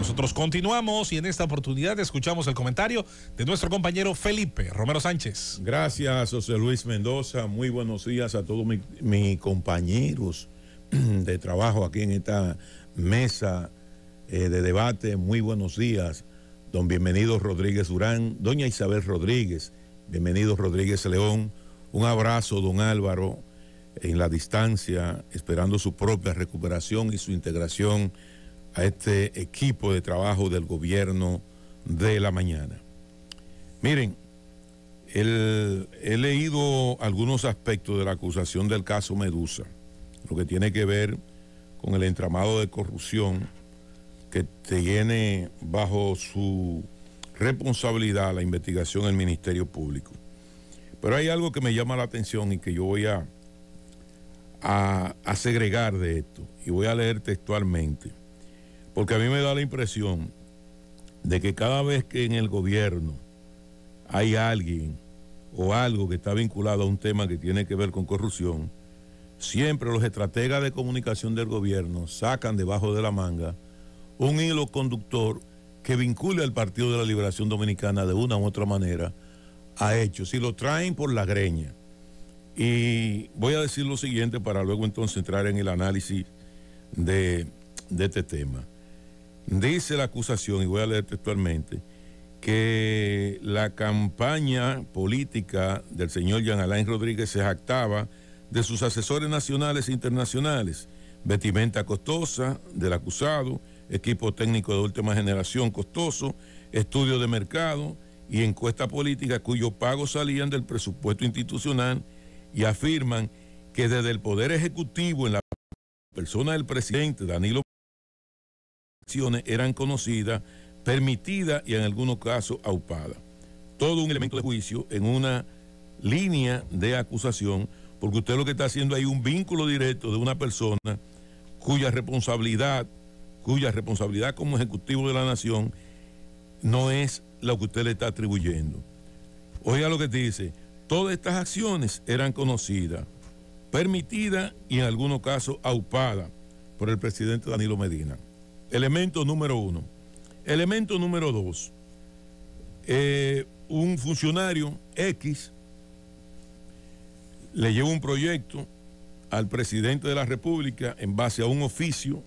Nosotros continuamos y en esta oportunidad escuchamos el comentario de nuestro compañero Felipe Romero Sánchez. Gracias, José Luis Mendoza. Muy buenos días a todos mis compañeros de trabajo aquí en esta mesa de debate. Muy buenos días, don Bienvenido Rodríguez Durán, doña Isabel Rodríguez, Bienvenido Rodríguez León. Un abrazo, don Álvaro, en la distancia, esperando su propia recuperación y su integración a este equipo de trabajo del gobierno de la mañana. Miren, he leído algunos aspectos de la acusación del caso Medusa, lo que tiene que ver con el entramado de corrupción que tiene bajo su responsabilidad la investigación del Ministerio Público. Pero hay algo que me llama la atención y que yo voy a segregar de esto, y voy a leer textualmente, porque a mí me da la impresión de que cada vez que en el gobierno hay alguien o algo que está vinculado a un tema que tiene que ver con corrupción, siempre los estrategas de comunicación del gobierno sacan debajo de la manga un hilo conductor que vincule al Partido de la Liberación Dominicana de una u otra manera a hechos, y lo traen por la greña. Y voy a decir lo siguiente para luego entonces entrar en el análisis de este tema. Dice la acusación, y voy a leer textualmente, que la campaña política del señor Jean Alain Rodríguez se jactaba de sus asesores nacionales e internacionales, vestimenta costosa del acusado, equipo técnico de última generación costoso, estudio de mercado y encuesta política cuyos pagos salían del presupuesto institucional, y afirman que desde el Poder Ejecutivo, en la persona del presidente Danilo, acciones eran conocidas, permitidas y en algunos casos aupadas. Todo un elemento de juicio en una línea de acusación, porque usted lo que está haciendo ahí es un vínculo directo de una persona cuya responsabilidad como ejecutivo de la nación no es lo que usted le está atribuyendo. Oiga lo que dice: todas estas acciones eran conocidas, permitidas y en algunos casos aupadas por el presidente Danilo Medina. Elemento número uno. Elemento número dos. Un funcionario X le lleva un proyecto al presidente de la República en base a un oficio.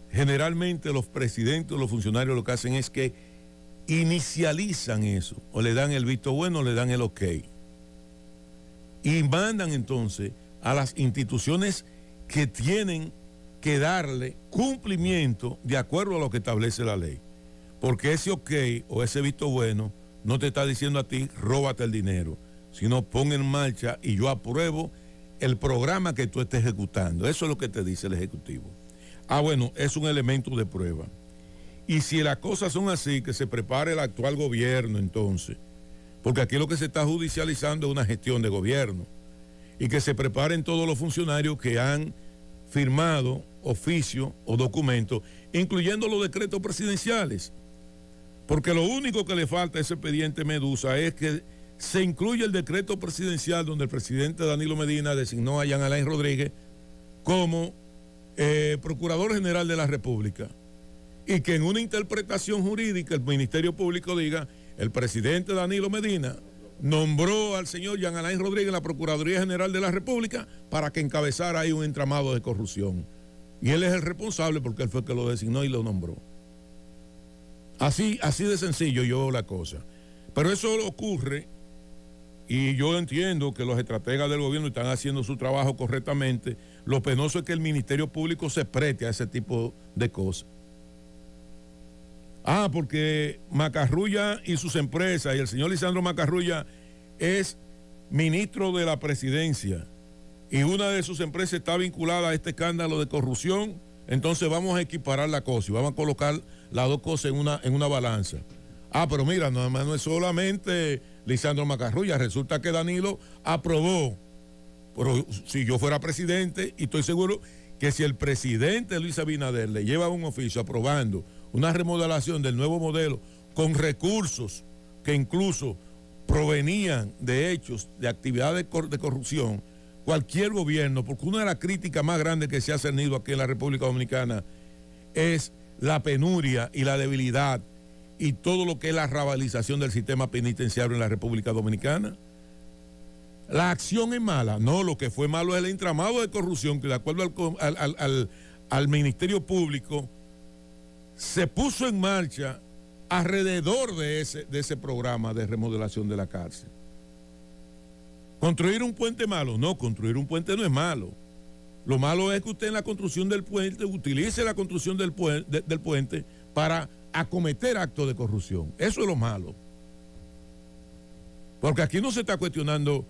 Generalmente los presidentes o los funcionarios lo que hacen es que inicializan eso, o le dan el visto bueno, o le dan el ok, y mandan entonces a las instituciones que tienen que darle cumplimiento de acuerdo a lo que establece la ley, porque ese ok o ese visto bueno no te está diciendo a ti róbate el dinero, sino pon en marcha y yo apruebo el programa que tú estés ejecutando. Eso es lo que te dice el Ejecutivo. Bueno, es un elemento de prueba. Y si las cosas son así, que se prepare el actual gobierno entonces, porque aquí lo que se está judicializando es una gestión de gobierno, y que se preparen todos los funcionarios que han firmado oficio o documentos, incluyendo los decretos presidenciales, porque lo único que le falta a ese expediente Medusa es que se incluya el decreto presidencial donde el presidente Danilo Medina designó a Jean Alain Rodríguez como Procurador General de la República, y que en una interpretación jurídica el Ministerio Público diga: el presidente Danilo Medina nombró al señor Jean Alain Rodríguez en la Procuraduría General de la República para que encabezara ahí un entramado de corrupción, y él es el responsable porque él fue el que lo designó y lo nombró. Así de sencillo yo veo la cosa. Pero eso ocurre, y yo entiendo que los estrategas del gobierno están haciendo su trabajo correctamente. Lo penoso es que el Ministerio Público se preste a ese tipo de cosas. Porque Macarrulla y sus empresas, y el señor Lisandro Macarrulla es ministro de la presidencia, y una de sus empresas está vinculada a este escándalo de corrupción, entonces vamos a equiparar la cosa y vamos a colocar las dos cosas en una balanza. Pero mira, no es solamente Lisandro Macarrulla, resulta que Danilo aprobó. Pero si yo fuera presidente, y estoy seguro que si el presidente Luis Abinader le lleva un oficio aprobando una remodelación del nuevo modelo con recursos que incluso provenían de hechos de actividades de corrupción, cualquier gobierno, porque una de las críticas más grandes que se ha cernido aquí en la República Dominicana es la penuria y la debilidad y todo lo que es la rabalización del sistema penitenciario en la República Dominicana. La acción es mala, no, lo que fue malo es el entramado de corrupción que de acuerdo al Ministerio Público se puso en marcha alrededor de ese programa de remodelación de la cárcel. ¿Construir un puente malo? No, construir un puente no es malo. Lo malo es que usted en la construcción del puente utilice la construcción del puente para acometer actos de corrupción. Eso es lo malo. Porque aquí no se está cuestionando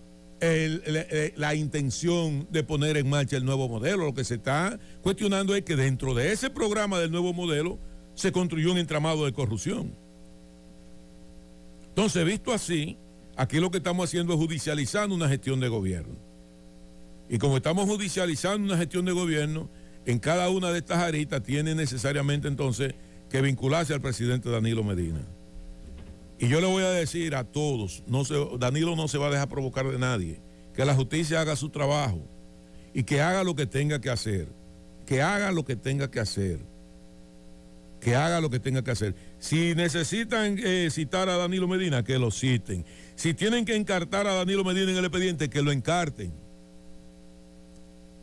la intención de poner en marcha el nuevo modelo. Lo que se está cuestionando es que dentro de ese programa del nuevo modelo se construyó un entramado de corrupción. Entonces, visto así, aquí lo que estamos haciendo es judicializando una gestión de gobierno. Y como estamos judicializando una gestión de gobierno, en cada una de estas aristas tiene necesariamente entonces que vincularse al presidente Danilo Medina. Y yo le voy a decir a todos, Danilo no se va a dejar provocar de nadie, que la justicia haga su trabajo y que haga lo que tenga que hacer, que haga lo que tenga que hacer, que haga lo que tenga que hacer. Si necesitan citar a Danilo Medina, que lo citen. Si tienen que encartar a Danilo Medina en el expediente, que lo encarten.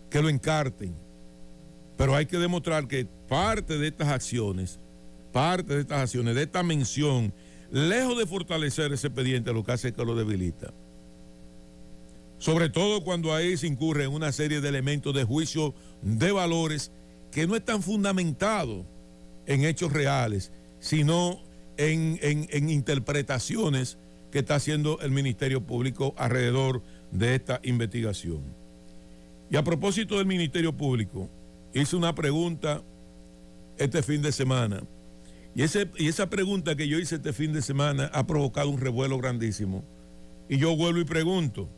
Que lo encarten. Pero hay que demostrar que parte de estas acciones, de esta mención, lejos de fortalecer ese expediente, lo que hace es que lo debilita. Sobre todo cuando ahí se incurre en una serie de elementos de juicio de valores que no están fundamentados en hechos reales, sino en interpretaciones que está haciendo el Ministerio Público alrededor de esta investigación. Y a propósito del Ministerio Público, hice una pregunta este fin de semana, y esa pregunta que yo hice este fin de semana ha provocado un revuelo grandísimo. Y yo vuelvo y pregunto,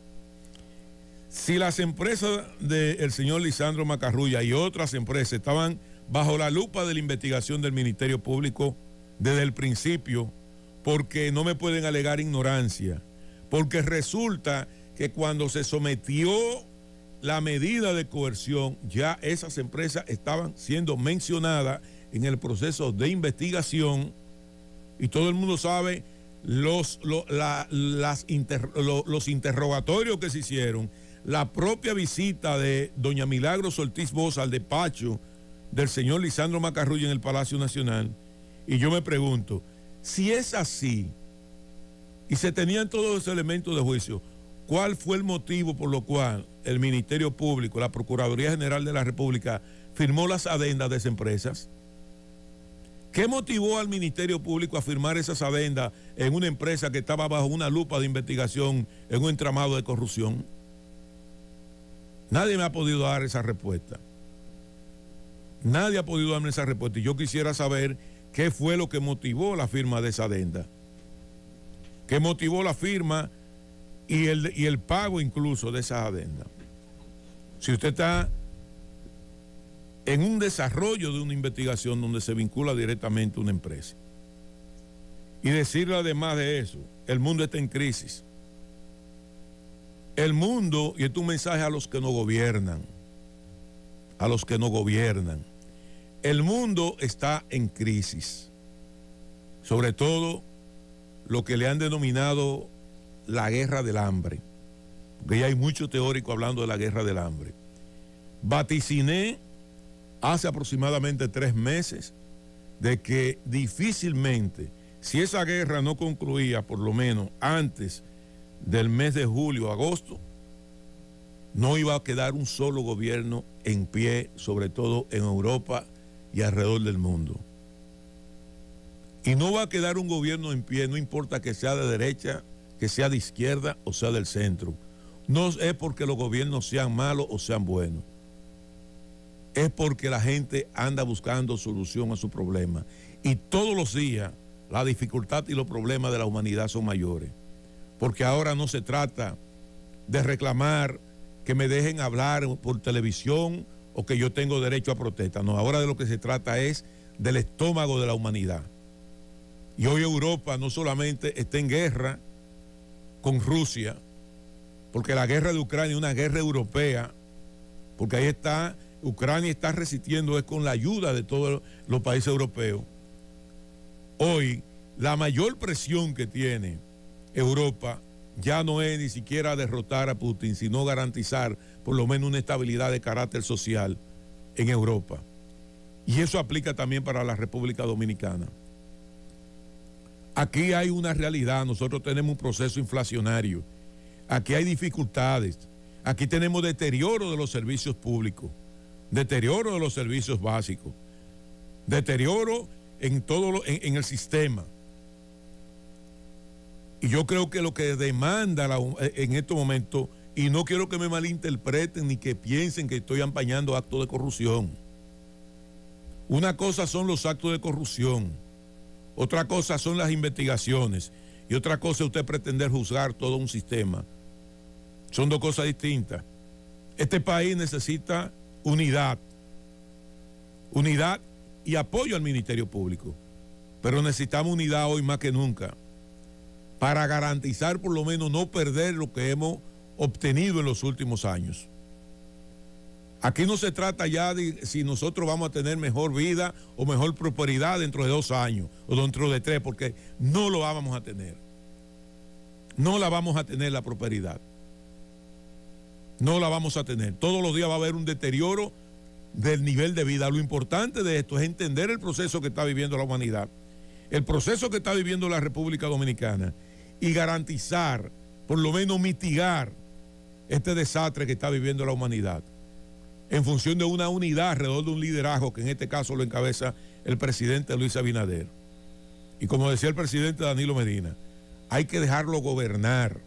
si las empresas del señor Lisandro Macarrulla y otras empresas estaban bajo la lupa de la investigación del Ministerio Público desde el principio, porque no me pueden alegar ignorancia, porque resulta que cuando se sometió la medida de coerción, ya esas empresas estaban siendo mencionadas en el proceso de investigación, y todo el mundo sabe los interrogatorios que se hicieron, la propia visita de doña Milagros Ortiz Boza al despacho del señor Lisandro Macarrulla en el Palacio Nacional. Y yo me pregunto, si es así y se tenían todos los elementos de juicio, ¿cuál fue el motivo por lo cual el Ministerio Público, la Procuraduría General de la República, firmó las adendas de esas empresas? ¿Qué motivó al Ministerio Público a firmar esas adendas en una empresa que estaba bajo una lupa de investigación en un entramado de corrupción? Nadie me ha podido dar esa respuesta. Nadie ha podido darme esa respuesta, y yo quisiera saber qué fue lo que motivó la firma de esa adenda. ¿Qué motivó la firma y el pago incluso de esa adenda? Si usted está en un desarrollo de una investigación donde se vincula directamente a una empresa. Y decirle además de eso, el mundo está en crisis. El mundo, y esto es un mensaje a los que no gobiernan, el mundo está en crisis. Sobre todo lo que le han denominado la guerra del hambre. Porque ya hay muchos teóricos hablando de la guerra del hambre. Vaticiné hace aproximadamente 3 meses de que difícilmente, si esa guerra no concluía por lo menos antes del mes de julio, agosto, no iba a quedar un solo gobierno en pie, sobre todo en Europa y alrededor del mundo. Y no va a quedar un gobierno en pie, no importa que sea de derecha, que sea de izquierda o sea del centro. No es porque los gobiernos sean malos o sean buenos. Es porque la gente anda buscando solución a su problema. Y todos los días la dificultad y los problemas de la humanidad son mayores. Porque ahora no se trata de reclamar que me dejen hablar por televisión o que yo tengo derecho a protesta. No, ahora de lo que se trata es del estómago de la humanidad. Y hoy Europa no solamente está en guerra con Rusia, porque la guerra de Ucrania es una guerra europea, porque ahí está, Ucrania está resistiendo es con la ayuda de todos los países europeos. Hoy, la mayor presión que tiene Europa ya no es ni siquiera derrotar a Putin, sino garantizar por lo menos una estabilidad de carácter social en Europa. Y eso aplica también para la República Dominicana. Aquí hay una realidad, nosotros tenemos un proceso inflacionario, aquí hay dificultades, aquí tenemos deterioro de los servicios públicos, deterioro de los servicios básicos, deterioro en todo en el sistema. Y yo creo que lo que demanda en estos momentos, y no quiero que me malinterpreten ni que piensen que estoy empañando actos de corrupción. Una cosa son los actos de corrupción, otra cosa son las investigaciones y otra cosa es usted pretender juzgar todo un sistema. Son dos cosas distintas. Este país necesita unidad y apoyo al Ministerio Público, pero necesitamos unidad hoy más que nunca para garantizar por lo menos no perder lo que hemos obtenido en los últimos años. Aquí no se trata ya de si nosotros vamos a tener mejor vida o mejor prosperidad dentro de 2 años o dentro de 3, porque no lo vamos a tener. No la vamos a tener la prosperidad. No la vamos a tener. Todos los días va a haber un deterioro del nivel de vida. Lo importante de esto es entender el proceso que está viviendo la humanidad, el proceso que está viviendo la República Dominicana y garantizar, por lo menos mitigar este desastre que está viviendo la humanidad en función de una unidad alrededor de un liderazgo que en este caso lo encabeza el presidente Luis Abinader. Y como decía el presidente Danilo Medina, hay que dejarlo gobernar.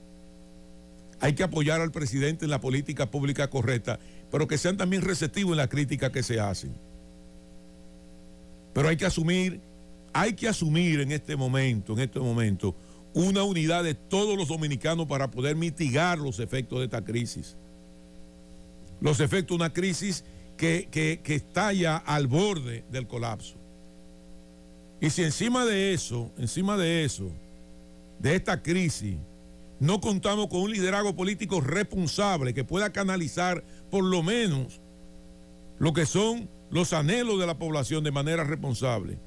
Hay que apoyar al presidente en la política pública correcta, pero que sean también receptivos en la crítica que se hacen. Pero hay que asumir en este momento, una unidad de todos los dominicanos para poder mitigar los efectos de esta crisis. Los efectos de una crisis que está ya al borde del colapso. Y si encima de esta crisis, no contamos con un liderazgo político responsable que pueda canalizar por lo menos lo que son los anhelos de la población de manera responsable.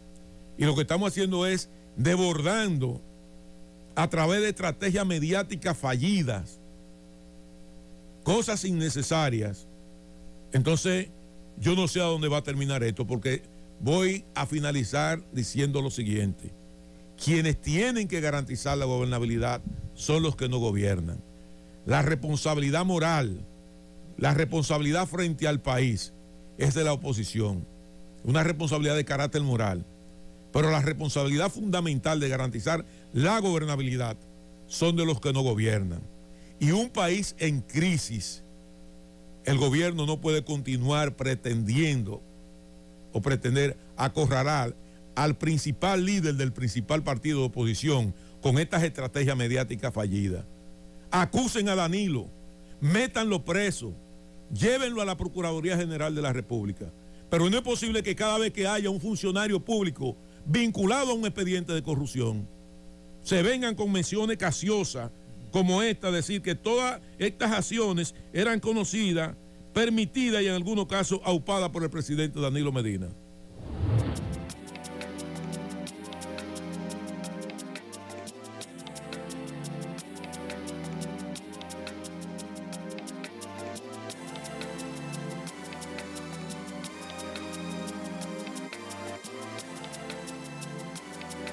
Y lo que estamos haciendo es desbordando a través de estrategias mediáticas fallidas, cosas innecesarias. Entonces, yo no sé a dónde va a terminar esto, porque voy a finalizar diciendo lo siguiente. Quienes tienen que garantizar la gobernabilidad son los que no gobiernan. La responsabilidad moral, la responsabilidad frente al país es de la oposición, una responsabilidad de carácter moral, pero la responsabilidad fundamental de garantizar la gobernabilidad son de los que no gobiernan. Y un país en crisis, el gobierno no puede continuar pretendiendo o pretender acorralar al principal líder del principal partido de oposición con estas estrategias mediáticas fallidas. Acusen a Danilo, métanlo preso, llévenlo a la Procuraduría General de la República. Pero no es posible que cada vez que haya un funcionario público vinculado a un expediente de corrupción, se vengan con menciones casiosas como esta, decir que todas estas acciones eran conocidas, permitidas y en algunos casos aupadas por el presidente Danilo Medina.